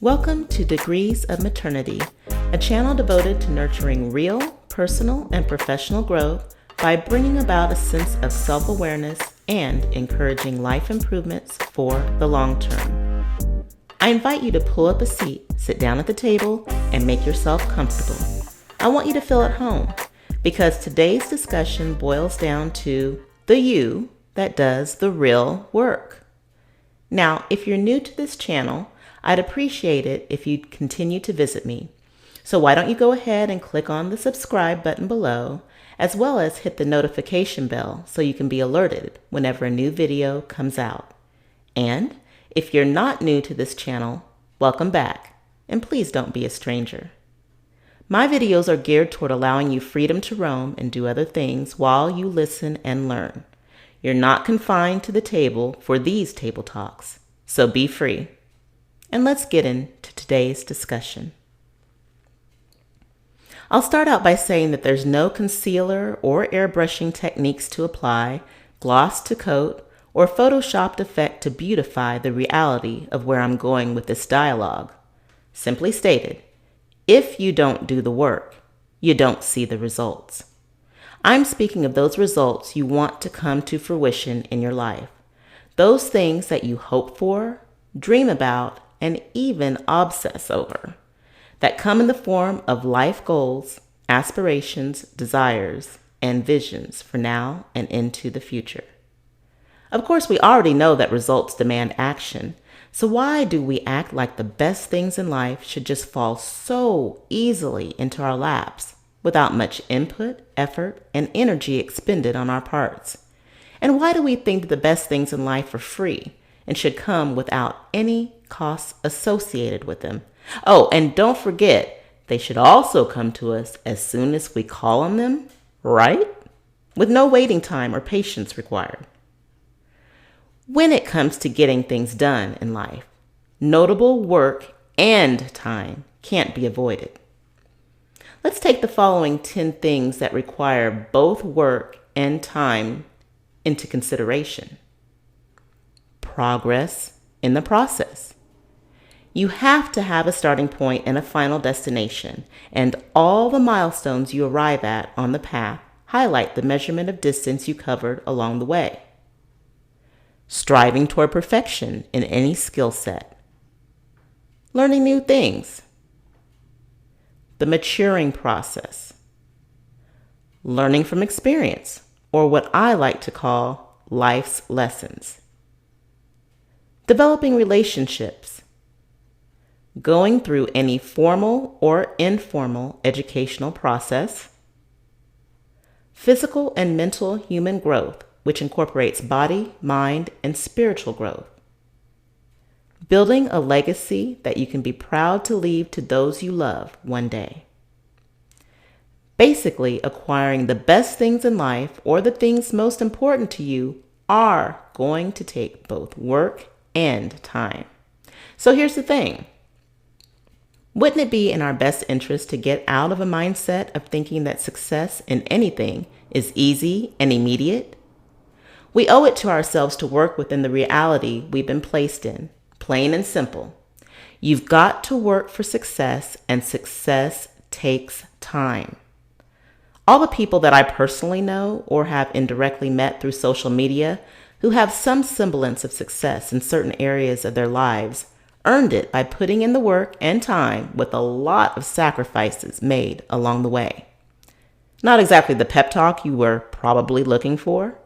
Welcome to Degrees of Maternity, a channel devoted to nurturing real, personal, and professional growth by bringing about a sense of self-awareness and encouraging life improvements for the long term. I invite you to pull up a seat, sit down at the table, and make yourself comfortable. I want you to feel at home because today's discussion boils down to the you that does the real work. Now, if you're new to this channel, I'd appreciate it if you'd continue to visit me. So why don't you go ahead and click on the subscribe button below, as well as hit the notification bell so you can be alerted whenever a new video comes out. And if you're not new to this channel, welcome back, and please don't be a stranger. My videos are geared toward allowing you freedom to roam and do other things while you listen and learn. You're not confined to the table for these table talks, so be free. And let's get into today's discussion. I'll start out by saying that there's no concealer or airbrushing techniques to apply, gloss to coat, or photoshopped effect to beautify the reality of where I'm going with this dialogue. Simply stated, if you don't do the work, you don't see the results. I'm speaking of those results you want to come to fruition in your life. Those things that you hope for, dream about, and even obsess over, that come in the form of life goals, aspirations, desires, and visions for now and into the future. Of course, we already know that results demand action, so why do we act like the best things in life should just fall so easily into our laps without much input, effort, and energy expended on our parts? And why do we think the best things in life are free and should come without any costs associated with them? Oh, and don't forget, they should also come to us as soon as we call on them, right? With no waiting time or patience required. When it comes to getting things done in life, notable work and time can't be avoided. Let's take the following 10 things that require both work and time into consideration. Progress in the process. You have to have a starting point and a final destination, and all the milestones you arrive at on the path highlight the measurement of distance you covered along the way. Striving toward perfection in any skill set. Learning new things. The maturing process. Learning from experience, or what I like to call life's lessons. Developing relationships. Going through any formal or informal educational process. Physical and mental human growth, which incorporates body, mind, and spiritual growth. Building a legacy that you can be proud to leave to those you love one day. Basically, acquiring the best things in life or the things most important to you are going to take both work and time. So here's the thing. Wouldn't it be in our best interest to get out of a mindset of thinking that success in anything is easy and immediate? We owe it to ourselves to work within the reality we've been placed in, plain and simple. You've got to work for success, and success takes time. All the people that I personally know or have indirectly met through social media who have some semblance of success in certain areas of their lives earned it by putting in the work and time with a lot of sacrifices made along the way. Not exactly the pep talk you were probably looking for,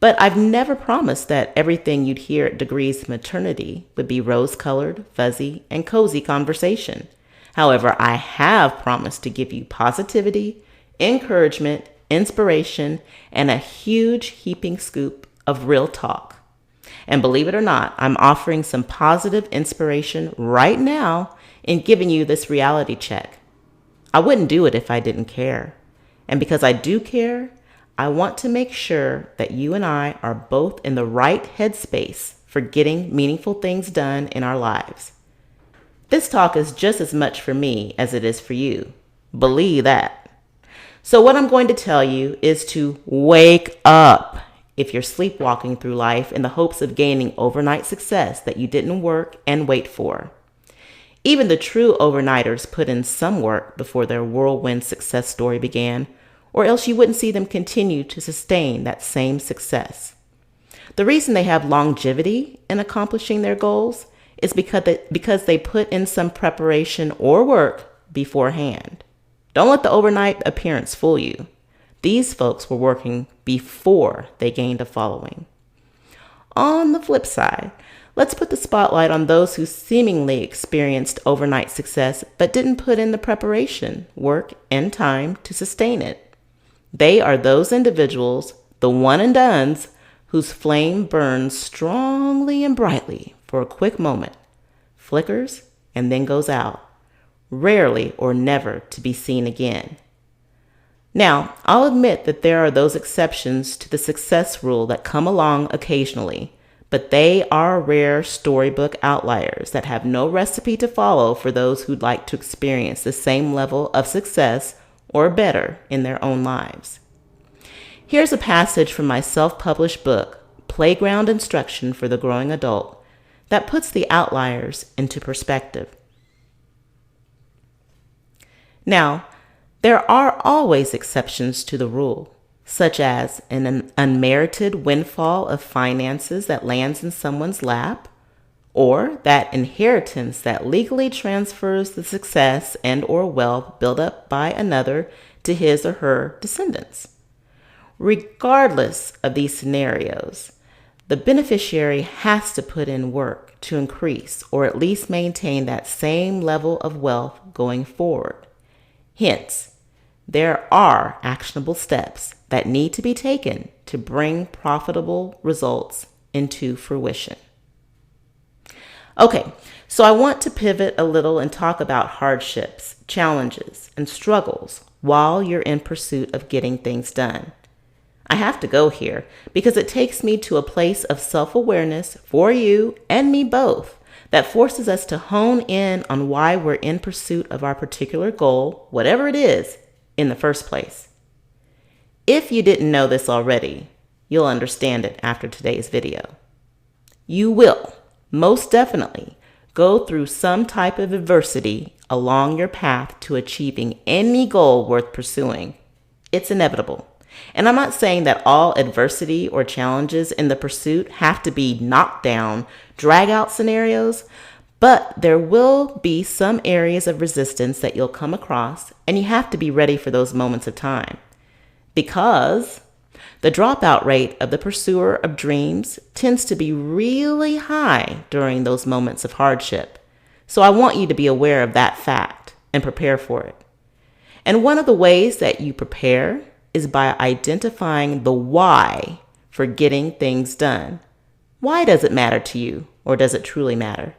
but I've never promised that everything you'd hear at Degrees of Maternity would be rose-colored, fuzzy, and cozy conversation. However, I have promised to give you positivity, encouragement, inspiration, and a huge heaping scoop of real talk. And believe it or not, I'm offering some positive inspiration right now in giving you this reality check. I wouldn't do it if I didn't care. And because I do care, I want to make sure that you and I are both in the right headspace for getting meaningful things done in our lives. This talk is just as much for me as it is for you. Believe that. So what I'm going to tell you is to wake up if you're sleepwalking through life in the hopes of gaining overnight success that you didn't work and wait for. Even the true overnighters put in some work before their whirlwind success story began, or else you wouldn't see them continue to sustain that same success. The reason they have longevity in accomplishing their goals is because they put in some preparation or work beforehand. Don't let the overnight appearance fool you. These folks were working before they gained a following. On the flip side, let's put the spotlight on those who seemingly experienced overnight success but didn't put in the preparation, work, and time to sustain it. They are those individuals, the one and dones, whose flame burns strongly and brightly for a quick moment, flickers, and then goes out, rarely or never to be seen again. Now, I'll admit that there are those exceptions to the success rule that come along occasionally, but they are rare storybook outliers that have no recipe to follow for those who'd like to experience the same level of success or better in their own lives. Here's a passage from my self-published book, Playground Instruction for the Growing Adult, that puts the outliers into perspective. Now, there are always exceptions to the rule, such as an unmerited windfall of finances that lands in someone's lap, or that inheritance that legally transfers the success and or wealth built up by another to his or her descendants. Regardless of these scenarios, the beneficiary has to put in work to increase or at least maintain that same level of wealth going forward. Hence, there are actionable steps that need to be taken to bring profitable results into fruition. Okay, so I want to pivot a little and talk about hardships, challenges, and struggles while you're in pursuit of getting things done. I have to go here because it takes me to a place of self-awareness for you and me both that forces us to hone in on why we're in pursuit of our particular goal, whatever it is, in the first place. If you didn't know this already, you'll understand it after today's video. You will, most definitely, go through some type of adversity along your path to achieving any goal worth pursuing. It's inevitable. And I'm not saying that all adversity or challenges in the pursuit have to be knockdown, drag-out scenarios, but there will be some areas of resistance that you'll come across, and you have to be ready for those moments of time. Because the dropout rate of the pursuer of dreams tends to be really high during those moments of hardship. So I want you to be aware of that fact and prepare for it. And one of the ways that you prepare is by identifying the why for getting things done. Why does it matter to you, or does it truly matter?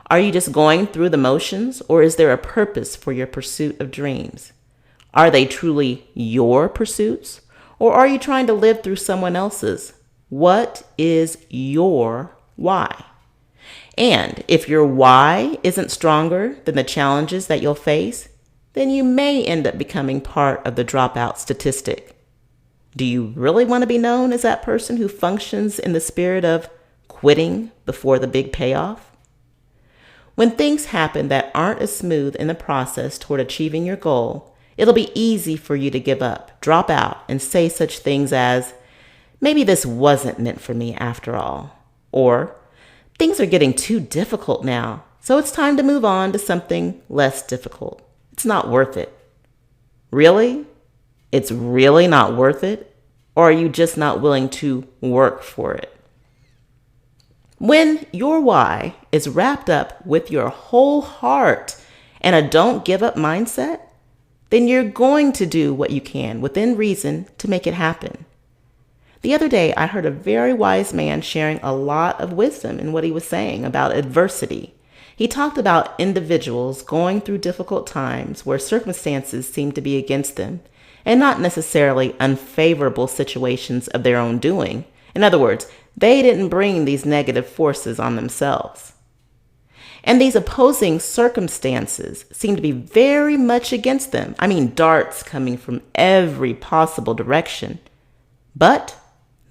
Are you just going through the motions, or is there a purpose for your pursuit of dreams? Are they truly your pursuits, or are you trying to live through someone else's? What is your why? And if your why isn't stronger than the challenges that you'll face, then you may end up becoming part of the dropout statistic. Do you really want to be known as that person who functions in the spirit of quitting before the big payoff? When things happen that aren't as smooth in the process toward achieving your goal, it'll be easy for you to give up, drop out, and say such things as, maybe this wasn't meant for me after all. Or, things are getting too difficult now, so it's time to move on to something less difficult. It's not worth it. Really? It's really not worth it? Or are you just not willing to work for it? When your why is wrapped up with your whole heart and a don't give up mindset, then you're going to do what you can within reason to make it happen. The other day, I heard a very wise man sharing a lot of wisdom in what he was saying about adversity. He talked about individuals going through difficult times where circumstances seem to be against them, and not necessarily unfavorable situations of their own doing. In other words, they didn't bring these negative forces on themselves. And these opposing circumstances seem to be very much against them. I mean, darts coming from every possible direction. But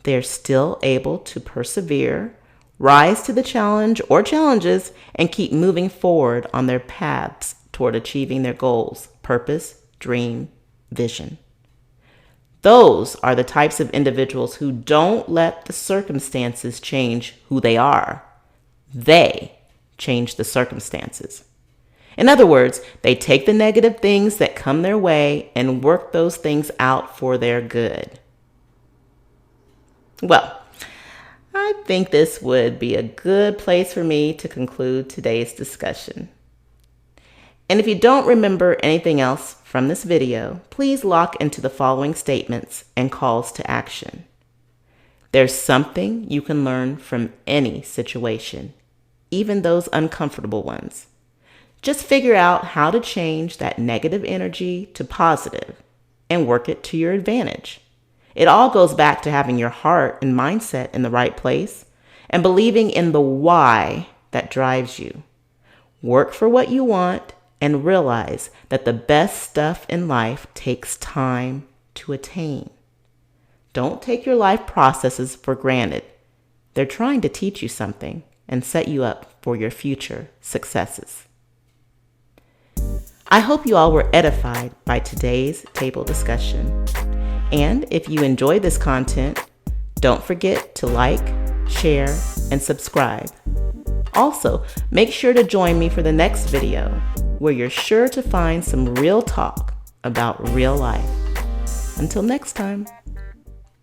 they're still able to persevere, rise to the challenge or challenges, and keep moving forward on their paths toward achieving their goals, purpose, dream, vision. Those are the types of individuals who don't let the circumstances change who they are. They change the circumstances. In other words, they take the negative things that come their way and work those things out for their good. Well, I think this would be a good place for me to conclude today's discussion. And if you don't remember anything else from this video, please lock into the following statements and calls to action. There's something you can learn from any situation, even those uncomfortable ones. Just figure out how to change that negative energy to positive and work it to your advantage. It all goes back to having your heart and mindset in the right place and believing in the why that drives you. Work for what you want and realize that the best stuff in life takes time to attain. Don't take your life processes for granted. They're trying to teach you something and set you up for your future successes. I hope you all were edified by today's table discussion. And if you enjoyed this content, don't forget to like, share, and subscribe. Also, make sure to join me for the next video, where you're sure to find some real talk about real life. Until next time.